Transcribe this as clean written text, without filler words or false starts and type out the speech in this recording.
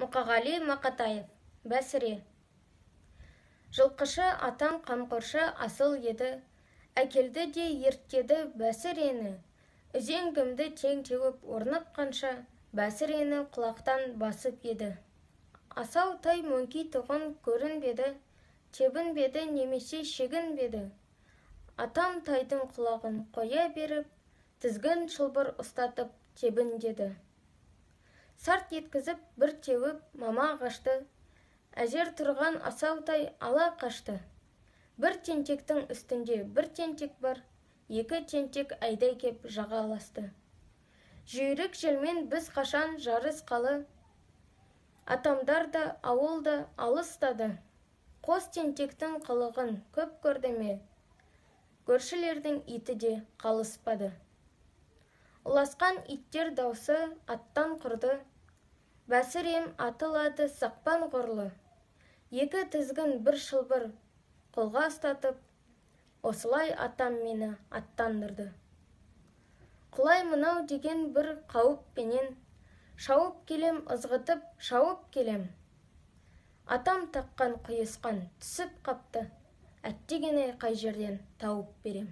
Мұқағали Мақатаев, Бәсіре. Жылқышы атам қамқоршы асыл еді, әкелді де ерттеді Бәсірені. Үзеңгімді тең теуіп орныққанша, Бәсірені құлақтан басып еді. Асау тай мөңки тұғын көрінбеді, тебінбеді немесе шегінбеді. Атам тайдың құлағын қоя беріп, тізгін шылбыр ұстатып тебіндеді. Сарт еткізіп бір теуіп мама қашты, әзер тұрған асаутай ала қашты. Бір тентектің үстінде бір тентек бар, екі тентек айдай кеп жағаласты. Жүйрік желмен біз қашан жарысқалы, атамдар да ауылда алыстады. Қос тентектің қылығын көп көрді ме, көршілердің иті де қалыспады. Ұласқан иттер даусы аттан құрды, Бәсірем атылады сақпан ғұрлы. Екі тізгін бір шылбыр қолға ұстатып, осылай атам мені аттандырды. Құлай мынау деген бір қауіппенен, шауып келем ызғытып, шауып келем. Атам таққан құйысқан түсіп қапты, әттегене қай жерден тауып берем.